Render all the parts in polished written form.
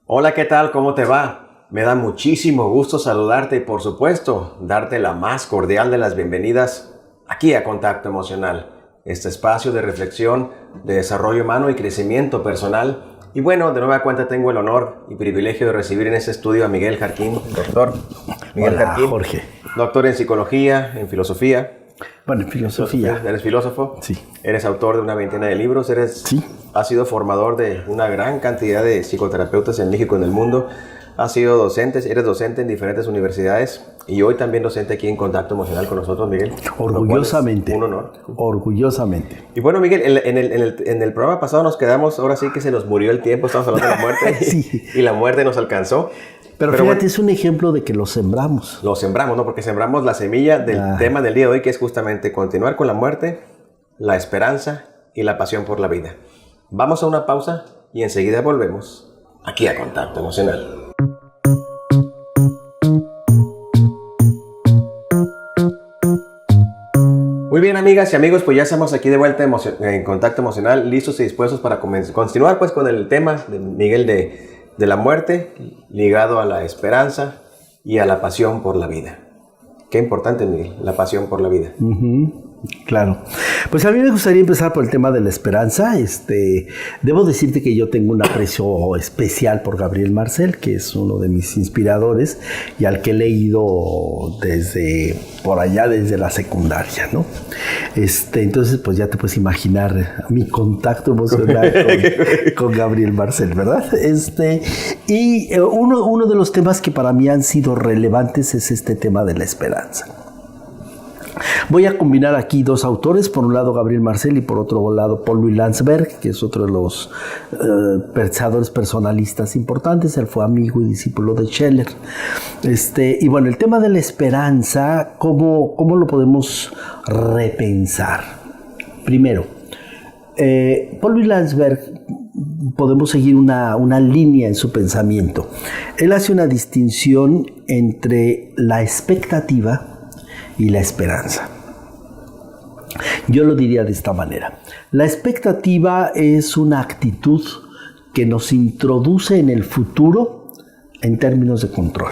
Hola, ¿qué tal? ¿Cómo te va? Me da muchísimo gusto saludarte y, por supuesto, darte la más cordial de las bienvenidas aquí a Contacto Emocional, este espacio de reflexión, de desarrollo humano y crecimiento personal. Y bueno, de nueva cuenta tengo el honor y privilegio de recibir en este estudio a Miguel Jarquín, doctor. Miguel Hola, Jarquín, Jorge. doctor en psicología, en filosofía. Bueno, en filosofía. ¿Eres filósofo? Sí. Eres autor de una veintena de libros. Sí. Has sido formador de una gran cantidad de psicoterapeutas en México y en el mundo. Has sido docente, eres docente en diferentes universidades y hoy también docente aquí en Contacto Emocional con nosotros, Miguel. Orgullosamente. Un honor. Orgullosamente. Y bueno, Miguel, en el programa pasado nos quedamos, ahora sí que se nos murió el tiempo, estamos hablando de la muerte. Sí. Y la muerte nos alcanzó. Pero fíjate, bueno, es un ejemplo de que lo sembramos. lo sembramos, ¿no? Porque sembramos la semilla del tema del día de hoy, que es justamente continuar con la muerte, la esperanza y la pasión por la vida. Vamos a una pausa y enseguida volvemos aquí a Contacto Emocional. Muy bien, amigas y amigos, pues ya estamos aquí de vuelta en Contacto Emocional, listos y dispuestos para continuar pues con el tema de Miguel de la muerte, ligado a la esperanza y a la pasión por la vida. Qué importante, Miguel, la pasión por la vida. Claro. Pues a mí me gustaría empezar por el tema de la esperanza. Debo decirte que yo tengo un aprecio especial por Gabriel Marcel, que es uno de mis inspiradores y al que he leído desde la secundaria, ¿no? Entonces, pues ya te puedes imaginar mi contacto emocional con Gabriel Marcel, ¿verdad? Y uno de los temas que para mí han sido relevantes es este tema de la esperanza. Voy a combinar aquí dos autores, por un lado Gabriel Marcel y por otro lado Paul Louis Landsberg, que es otro de los pensadores personalistas importantes. Él fue amigo y discípulo de Scheller. Y bueno, el tema de la esperanza, ¿cómo lo podemos repensar? Primero, Paul Louis Landsberg, podemos seguir una línea en su pensamiento. Él hace una distinción entre la expectativa y la esperanza. Yo lo diría de esta manera. La expectativa es una actitud que nos introduce en el futuro en términos de control.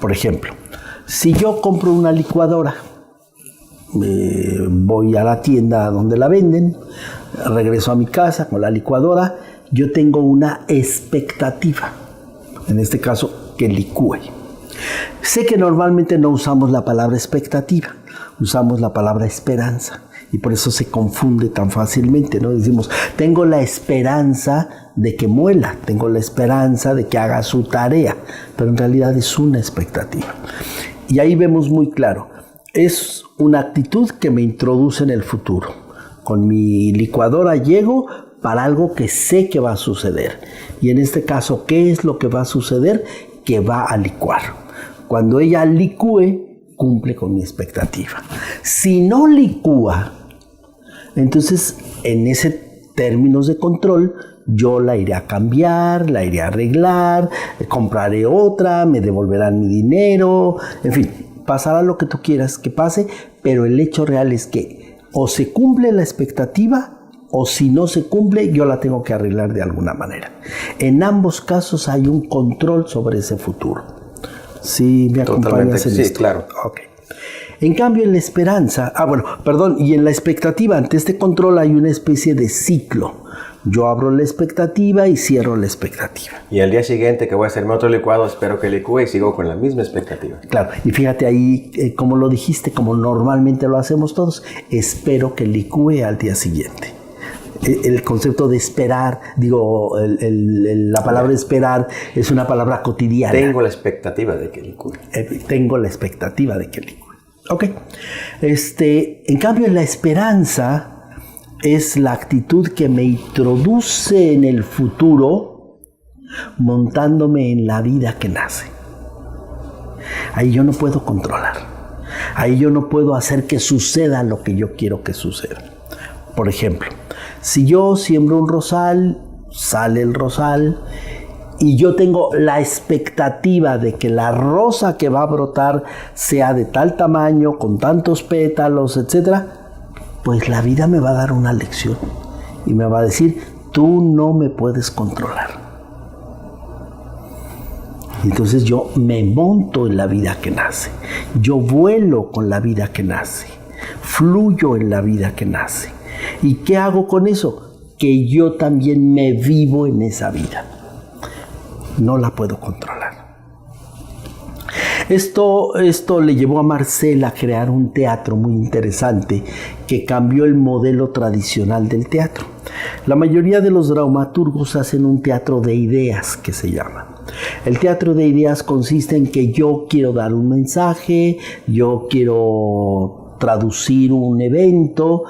Por ejemplo, si yo compro una licuadora, voy a la tienda donde la venden, regreso a mi casa con la licuadora, yo tengo una expectativa, en este caso que licúe. Sé que normalmente no usamos la palabra expectativa, usamos la palabra esperanza y por eso se confunde tan fácilmente, ¿no? Decimos, tengo la esperanza de que muela, tengo la esperanza de que haga su tarea, pero en realidad es una expectativa. Y ahí vemos muy claro, es una actitud que me introduce en el futuro. Con mi licuadora llego para algo que sé que va a suceder. Y en este caso, ¿qué es lo que va a suceder? Que va a licuar. Cuando ella licúe, cumple con mi expectativa. Si no licúa, entonces en ese términos de control, yo la iré a cambiar, la iré a arreglar, compraré otra, me devolverán mi dinero, en fin, pasará lo que tú quieras que pase, pero el hecho real es que o se cumple la expectativa, o si no se cumple, yo la tengo que arreglar de alguna manera. En ambos casos hay un control sobre ese futuro. ¿Sí me acompañas en esto? Sí, claro. Okay. En cambio, en la esperanza, y en la expectativa, ante este control hay una especie de ciclo. Yo abro la expectativa y cierro la expectativa. Y al día siguiente que voy a hacerme otro licuado, espero que licúe y sigo con la misma expectativa. Claro, y fíjate ahí, como lo dijiste, como normalmente lo hacemos todos, espero que licúe al día siguiente. El concepto de esperar, la palabra esperar es una palabra cotidiana. Tengo la expectativa de que licúe. Tengo la expectativa de que licúe. Ok. En cambio, la esperanza es la actitud que me introduce en el futuro montándome en la vida que nace. Ahí yo no puedo controlar. Ahí yo no puedo hacer que suceda lo que yo quiero que suceda. Por ejemplo, si yo siembro un rosal, sale el rosal y yo tengo la expectativa de que la rosa que va a brotar sea de tal tamaño, con tantos pétalos, etc., pues la vida me va a dar una lección y me va a decir, tú no me puedes controlar. Entonces yo me monto en la vida que nace, yo vuelo con la vida que nace, fluyo en la vida que nace. ¿Y qué hago con eso? Que yo también me vivo en esa vida. No la puedo controlar. Esto le llevó a Marcel a crear un teatro muy interesante que cambió el modelo tradicional del teatro. La mayoría de los dramaturgos hacen un teatro de ideas, que se llama. El teatro de ideas consiste en que yo quiero dar un mensaje, yo quiero traducir un evento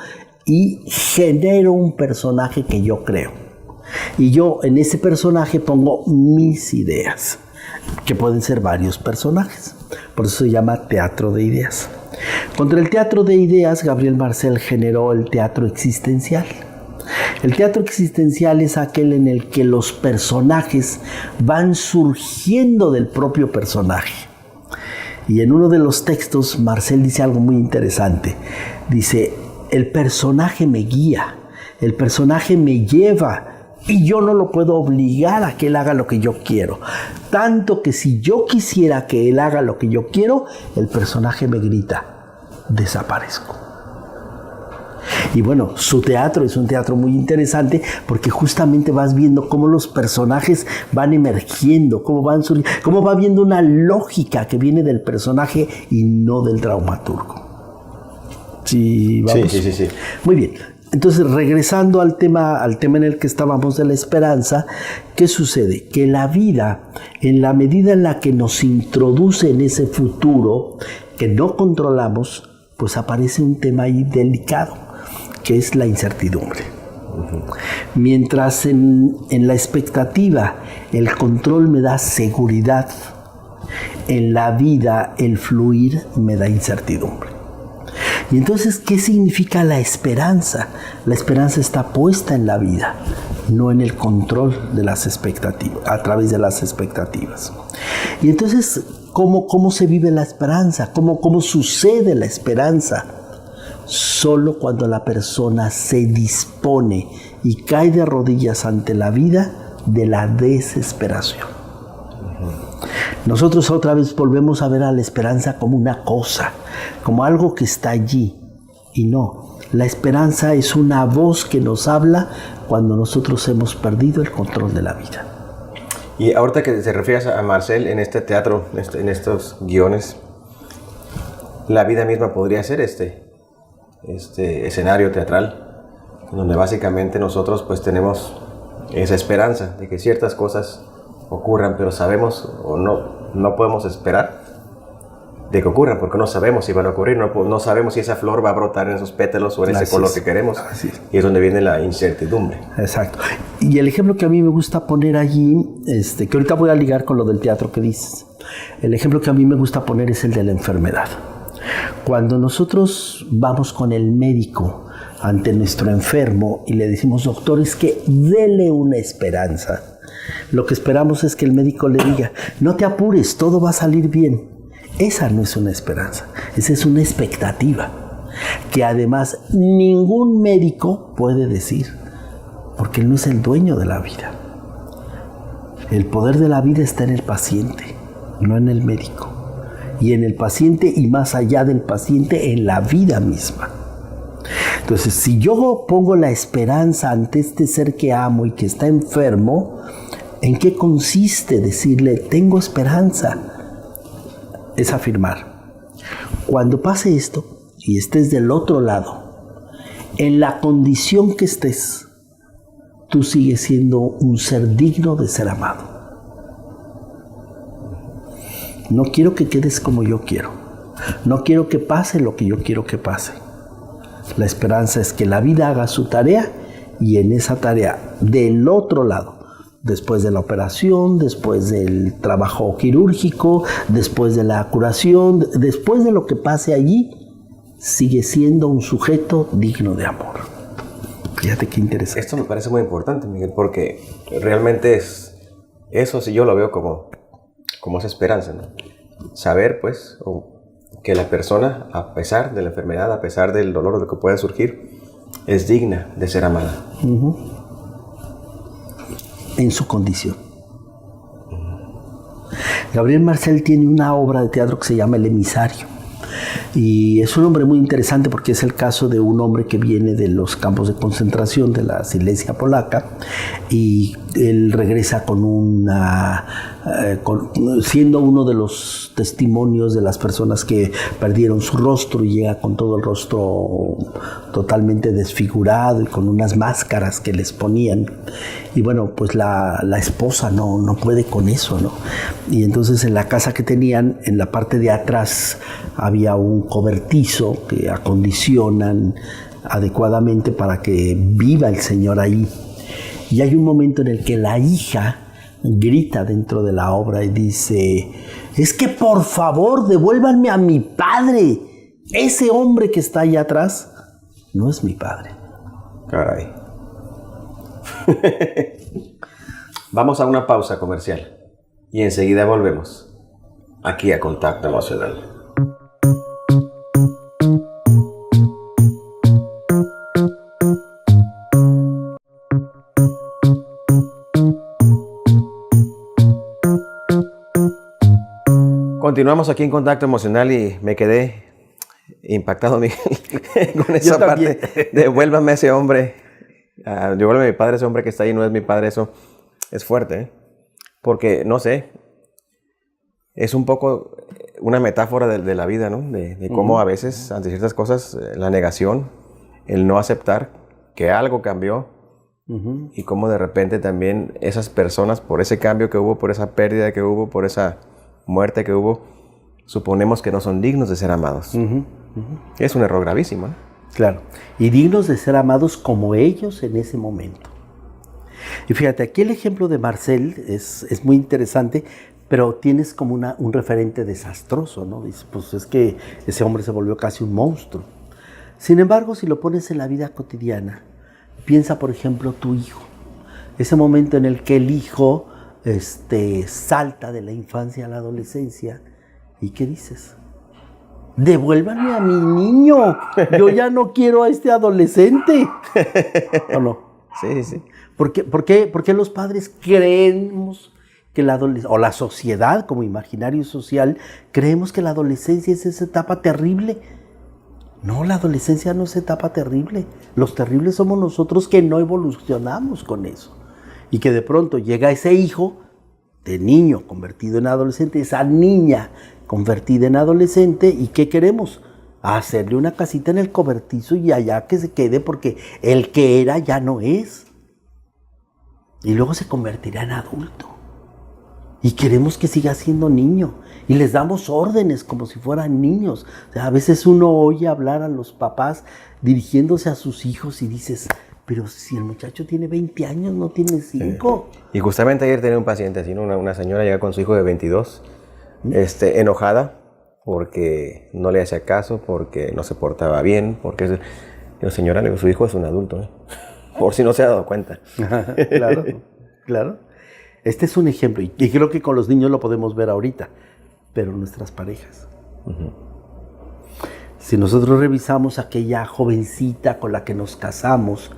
y genero un personaje que yo creo. Y yo en ese personaje pongo mis ideas, que pueden ser varios personajes. Por eso se llama teatro de ideas. Contra el teatro de ideas, Gabriel Marcel generó el teatro existencial. El teatro existencial es aquel en el que los personajes van surgiendo del propio personaje. Y en uno de los textos, Marcel dice algo muy interesante. Dice, el personaje me guía, el personaje me lleva, y yo no lo puedo obligar a que él haga lo que yo quiero. Tanto que si yo quisiera que él haga lo que yo quiero, el personaje me grita, desaparezco. Y bueno, su teatro es un teatro muy interesante porque justamente vas viendo cómo los personajes van emergiendo, cómo van surgiendo, cómo va viendo una lógica que viene del personaje y no del dramaturgo. ¿Sí, vamos? Sí. Muy bien. Entonces, regresando al tema en el que estábamos de la esperanza, ¿qué sucede? Que la vida, en la medida en la que nos introduce en ese futuro que no controlamos, pues aparece un tema ahí delicado, que es la incertidumbre. Mientras en la expectativa el control me da seguridad, en la vida el fluir me da incertidumbre. Y entonces, ¿qué significa la esperanza? La esperanza está puesta en la vida, no en el control de las expectativas, a través de las expectativas. Y entonces, ¿cómo se vive la esperanza? ¿Cómo sucede la esperanza? Solo cuando la persona se dispone y cae de rodillas ante la vida de la desesperación. Nosotros otra vez volvemos a ver a la esperanza como una cosa, como algo que está allí. Y no, la esperanza es una voz que nos habla cuando nosotros hemos perdido el control de la vida. Y ahorita que te refieres a Marcel en este teatro, en estos guiones, la vida misma podría ser este escenario teatral, donde básicamente nosotros pues tenemos esa esperanza de que ciertas cosas ocurran, pero sabemos o no podemos esperar de que ocurran, porque no sabemos si van a ocurrir, no sabemos si esa flor va a brotar en esos pétalos o en ese color que queremos. Y es donde viene la incertidumbre. Exacto. Y el ejemplo que a mí me gusta poner allí, que ahorita voy a ligar con lo del teatro que dices, el ejemplo que a mí me gusta poner es el de la enfermedad. Cuando nosotros vamos con el médico ante nuestro enfermo y le decimos, doctor, es que dele una esperanza, lo que esperamos es que el médico le diga, no te apures, todo va a salir bien. Esa no es una esperanza, esa es una expectativa, que además ningún médico puede decir, porque él no es el dueño de la vida. El poder de la vida está en el paciente, no en el médico. Y en el paciente y más allá del paciente, en la vida misma. Entonces, si yo pongo la esperanza ante este ser que amo y que está enfermo, ¿en qué consiste decirle, tengo esperanza? Es afirmar, cuando pase esto y estés del otro lado, en la condición que estés, tú sigues siendo un ser digno de ser amado. No quiero que quedes como yo quiero. No quiero que pase lo que yo quiero que pase. La esperanza es que la vida haga su tarea y en esa tarea, del otro lado, después de la operación, después del trabajo quirúrgico, después de la curación, después de lo que pase allí, sigue siendo un sujeto digno de amor. Fíjate qué interesante. Esto me parece muy importante, Miguel, porque realmente eso sí yo lo veo como esa esperanza, ¿no? Saber, pues, que la persona, a pesar de la enfermedad, a pesar del dolor de lo que pueda surgir, es digna de ser amada. en su condición. Gabriel Marcel tiene una obra de teatro que se llama El emisario. Y es un hombre muy interesante porque es el caso de un hombre que viene de los campos de concentración de la Silesia polaca, y él regresa siendo uno de los testimonios de las personas que perdieron su rostro, y llega con todo el rostro totalmente desfigurado y con unas máscaras que les ponían. Y bueno, pues la esposa no puede con eso, ¿no? Y entonces en la casa que tenían, en la parte de atrás había un cobertizo que acondicionan adecuadamente para que viva el señor ahí. Y hay un momento en el que la hija grita dentro de la obra y dice: es que por favor devuélvanme a mi padre. Ese hombre que está allá atrás no es mi padre. Caray. Vamos a una pausa comercial y enseguida volvemos aquí a Contacto Emocional. Continuamos aquí en Contacto Emocional y me quedé impactado, Miguel, con esa parte. Devuélvame a ese hombre. Devuélvame a mi padre, ese hombre que está ahí no es mi padre. Eso es fuerte, ¿eh? Porque, no sé, es un poco una metáfora de la vida, ¿no? De cómo a veces, ante ciertas cosas, la negación, el no aceptar que algo cambió, y cómo de repente también esas personas, por ese cambio que hubo, por esa pérdida que hubo, por esa muerte que hubo, suponemos que no son dignos de ser amados. Es un error gravísimo, ¿no? Claro, y dignos de ser amados como ellos en ese momento. Y fíjate, aquí el ejemplo de Marcel es muy interesante, pero tienes como un referente desastroso, ¿no? Dices, pues es que ese hombre se volvió casi un monstruo. Sin embargo, si lo pones en la vida cotidiana, piensa, por ejemplo, tu hijo. Ese momento en el que el hijo salta de la infancia a la adolescencia, ¿y qué dices? ¡Devuélvanme a mi niño! Yo ya no quiero a este adolescente. ¿O no? Sí, sí. ¿Por qué los padres creemos que o la sociedad como imaginario social, creemos que la adolescencia es esa etapa terrible? No, la adolescencia no es etapa terrible. Los terribles somos nosotros que no evolucionamos con eso. Y que de pronto llega ese hijo de niño convertido en adolescente, esa niña convertida en adolescente, ¿y qué queremos? Hacerle una casita en el cobertizo y allá que se quede, porque el que era ya no es. Y luego se convertirá en adulto. Y queremos que siga siendo niño. Y les damos órdenes como si fueran niños. O sea, a veces uno oye hablar a los papás dirigiéndose a sus hijos y dices: pero si el muchacho tiene 20 años, no tiene 5. Y justamente ayer tenía un paciente así, ¿no? Una señora llega con su hijo de 22, enojada porque no le hacía caso, porque no se portaba bien, porque... Yo, señora, le digo, su hijo es un adulto, ¿eh? Por si no se ha dado cuenta. Claro, claro. Este es un ejemplo, y creo que con los niños lo podemos ver ahorita, pero nuestras parejas. Si nosotros revisamos aquella jovencita con la que nos casamos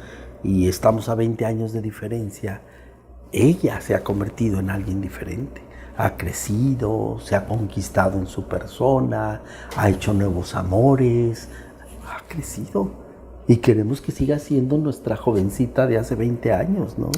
y estamos a 20 años de diferencia, ella se ha convertido en alguien diferente. Ha crecido, se ha conquistado en su persona, ha hecho nuevos amores, ha crecido. Y queremos que siga siendo nuestra jovencita de hace 20 años, ¿no?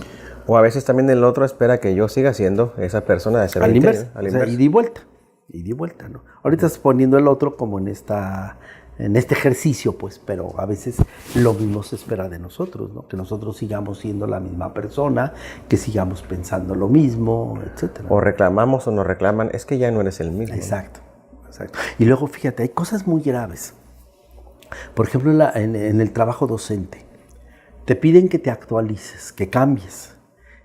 O a veces también el otro espera que yo siga siendo esa persona de hace 20 años. Al inverso. O sea, ida y vuelta, ¿no? Ahorita estás poniendo el otro como en este ejercicio, pues, pero a veces lo mismo se espera de nosotros, ¿no? Que nosotros sigamos siendo la misma persona, que sigamos pensando lo mismo, etcétera. O reclamamos o nos reclaman, es que ya no eres el mismo. Exacto, exacto. Y luego, fíjate, hay cosas muy graves. Por ejemplo, en el trabajo docente, te piden que te actualices, que cambies.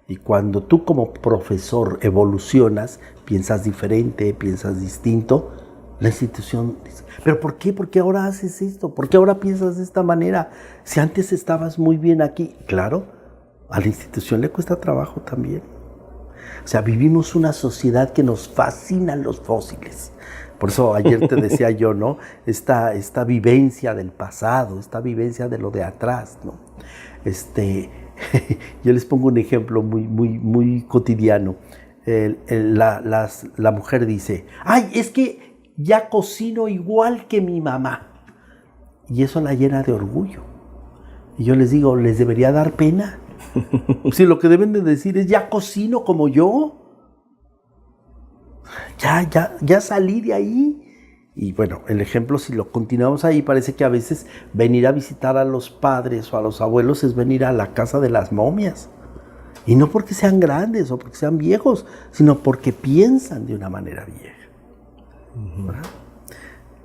Y cuando tú como profesor evolucionas, piensas diferente, piensas distinto, la institución dice: ¿pero por qué? ¿Por qué ahora haces esto? ¿Por qué ahora piensas de esta manera? Si antes estabas muy bien aquí. Claro, a la institución le cuesta trabajo también. O sea, vivimos una sociedad que nos fascinan los fósiles. Por eso ayer te decía yo, ¿no? Esta vivencia del pasado, esta vivencia de lo de atrás, ¿no? Yo les pongo un ejemplo muy cotidiano. La mujer dice, ay, es que ya cocino igual que mi mamá. Y eso la llena de orgullo. Y yo les digo, ¿les debería dar pena? Si lo que deben de decir es, ya cocino como yo. Ya salí de ahí. Y bueno, el ejemplo, si lo continuamos ahí, parece que a veces venir a visitar a los padres o a los abuelos es venir a la casa de las momias. Y no porque sean grandes o porque sean viejos, sino porque piensan de una manera vieja. ¿Verdad?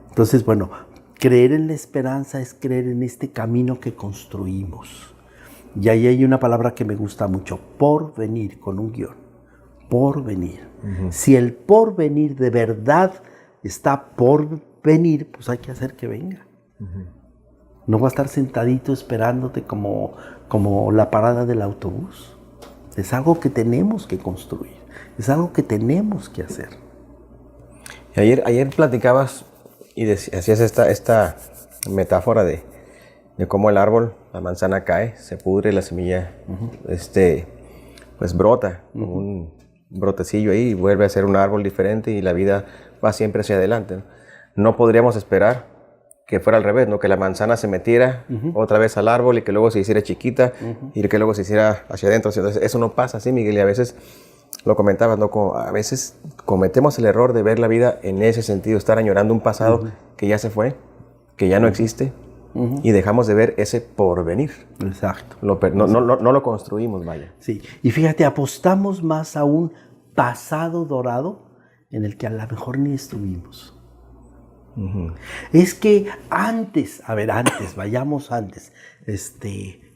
Entonces, bueno, creer en la esperanza es creer en este camino que construimos. Y ahí hay una palabra que me gusta mucho, porvenir, con un guión. Porvenir. Si el porvenir de verdad está por venir, pues hay que hacer que venga. No va a estar sentadito esperándote como la parada del autobús. Es algo que tenemos que construir, es algo que tenemos que hacer. Ayer platicabas y hacías esta metáfora de cómo el árbol, la manzana cae, se pudre, la semilla pues brota, un brotecillo ahí y vuelve a ser un árbol diferente y la vida va siempre hacia adelante. No podríamos esperar que fuera al revés, ¿no? Que la manzana se metiera otra vez al árbol y que luego se hiciera chiquita y que luego se hiciera hacia adentro. Entonces, eso no pasa así, Miguel, y a veces lo comentabas, ¿no? A veces cometemos el error de ver la vida en ese sentido, estar añorando un pasado que ya se fue, que ya no existe, y dejamos de ver ese porvenir. Exacto. No lo construimos, vaya. Sí, y fíjate, apostamos más a un pasado dorado en el que a lo mejor ni estuvimos. Es que antes, vayamos antes,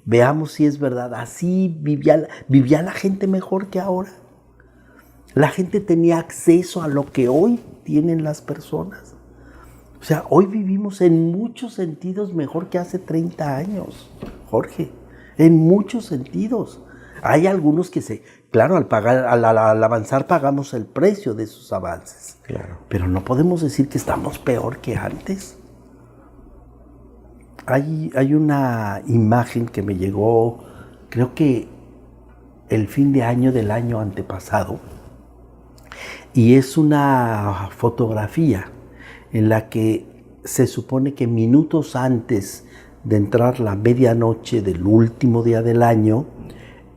veamos si es verdad, así vivía la gente mejor que ahora. La gente tenía acceso a lo que hoy tienen las personas. O sea, hoy vivimos en muchos sentidos mejor que hace 30 años, Jorge, en muchos sentidos. Hay algunos que claro, al avanzar pagamos el precio de esos avances. Claro. Pero no podemos decir que estamos peor que antes. Hay una imagen que me llegó, creo que el fin de año del año antepasado, y es una fotografía en la que se supone que minutos antes de entrar la medianoche del último día del año,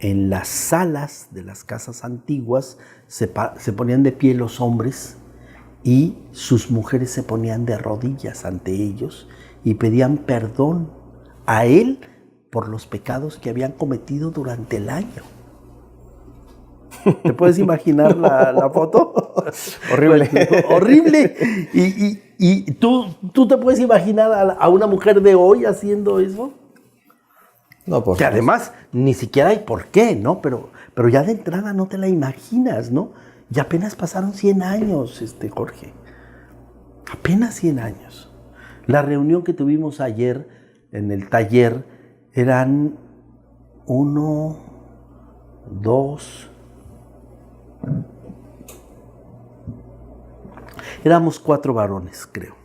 en las salas de las casas antiguas se ponían de pie los hombres y sus mujeres se ponían de rodillas ante ellos y pedían perdón a él por los pecados que habían cometido durante el año. ¿Te puedes imaginar la foto? Horrible. Horrible. Y tú te puedes imaginar a una mujer de hoy haciendo eso. No, por que además ni siquiera hay por qué, ¿no? Pero ya de entrada no te la imaginas, ¿no? Y apenas pasaron 100 años, Jorge. Apenas 100 años. La reunión que tuvimos ayer en el taller eran 1, 2... Éramos 4 varones, creo.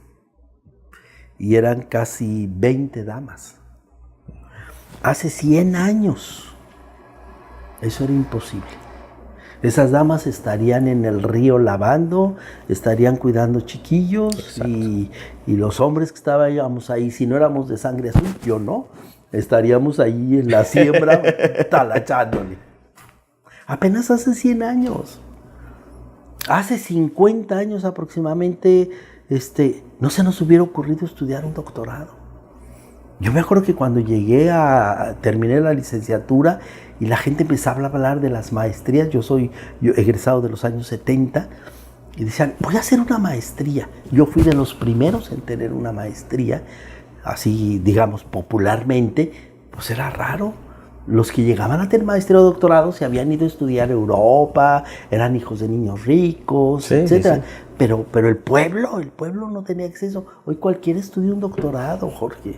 Y eran casi 20 damas. Hace 100 años, eso era imposible. Esas damas estarían en el río lavando, estarían cuidando chiquillos y los hombres que estábamos ahí, si no éramos de sangre azul, yo no, estaríamos ahí en la siembra talachándole. Apenas hace 100 años. Hace 50 años aproximadamente, no se nos hubiera ocurrido estudiar un doctorado. Yo me acuerdo que cuando terminé la licenciatura y la gente empezaba a hablar de las maestrías, yo egresado de los años 70, y decían, voy a hacer una maestría. Yo fui de los primeros en tener una maestría, así digamos popularmente, pues era raro. Los que llegaban a tener maestría o doctorado se habían ido a estudiar a Europa, eran hijos de niños ricos, sí, etc. Sí. Pero el pueblo no tenía acceso. Hoy cualquiera estudia un doctorado, Jorge.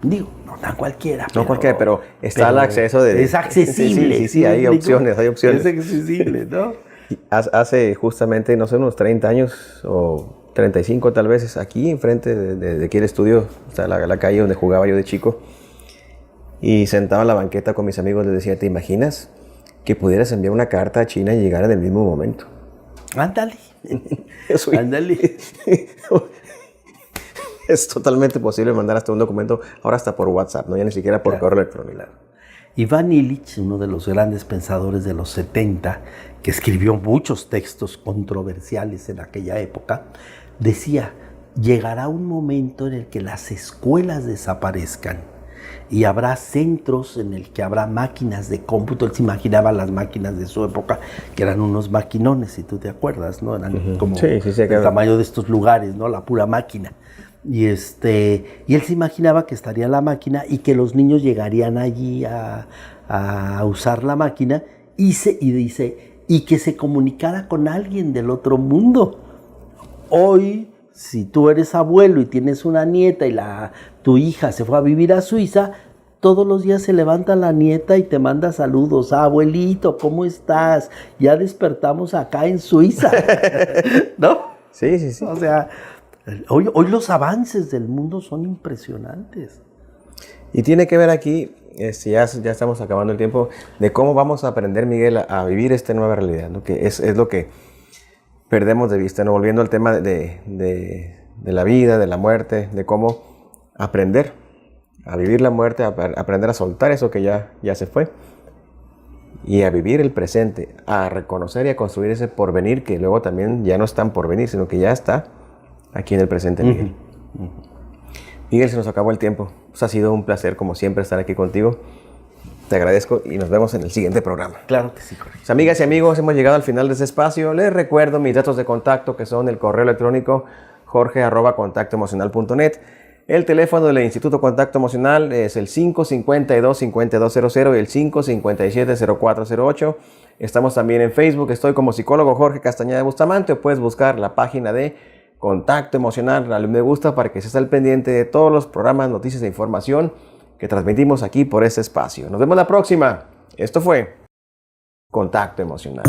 Digo, no tan cualquiera. No cualquiera, pero está el acceso de... Es accesible. Sí, hay opciones. Es accesible, ¿no? Hace justamente, no sé, unos 30 años o 35 tal vez, aquí enfrente de aquí el estudio, está la calle donde jugaba yo de chico. y sentado en la banqueta con mis amigos les decía, ¿te imaginas que pudieras enviar una carta a China y llegar en el mismo momento? Ándale. Ándale. Es totalmente posible mandar hasta un documento, ahora hasta por WhatsApp, ¿no? Ya ni siquiera por correo electrónico. Iván Illich, uno de los grandes pensadores de los 70, que escribió muchos textos controversiales en aquella época, decía, llegará un momento en el que las escuelas desaparezcan y habrá centros en el que habrá máquinas de cómputo. Él se imaginaba las máquinas de su época, que eran unos maquinones, si tú te acuerdas, ¿no? Eran como el tamaño de estos lugares, ¿no? La pura máquina. Y él se imaginaba que estaría la máquina y que los niños llegarían allí a usar la máquina y que se comunicara con alguien del otro mundo. Hoy, si tú eres abuelo y tienes una nieta y tu hija se fue a vivir a Suiza, todos los días se levanta la nieta y te manda saludos. Abuelito, ¿cómo estás? Ya despertamos acá en Suiza. ¿No? Sí, sí, sí. O sea, hoy los avances del mundo son impresionantes. Y tiene que ver aquí, ya estamos acabando el tiempo, de cómo vamos a aprender, Miguel, a vivir esta nueva realidad, ¿no? Que es lo que perdemos de vista, ¿no? Volviendo al tema de la vida, de la muerte, de cómo aprender a vivir la muerte, a aprender a soltar eso que ya se fue y a vivir el presente, a reconocer y a construir ese porvenir que luego también ya no es tan porvenir, sino que ya está aquí en el presente, Miguel. Miguel, se nos acabó el tiempo. Pues ha sido un placer, como siempre, estar aquí contigo. Te agradezco y nos vemos en el siguiente programa. Claro que sí, Jorge. Pues, amigas y amigos, hemos llegado al final de este espacio. Les recuerdo mis datos de contacto, que son el correo electrónico jorge@contactoemocional.net. El teléfono del Instituto Contacto Emocional es el 552-5200 y el 557-0408. Estamos también en Facebook. Estoy como psicólogo Jorge Castañeda Bustamante, o puedes buscar la página de Contacto Emocional. Dale un me gusta para que estés al pendiente de todos los programas, noticias e información que transmitimos aquí por este espacio. Nos vemos la próxima. Esto fue Contacto Emocional.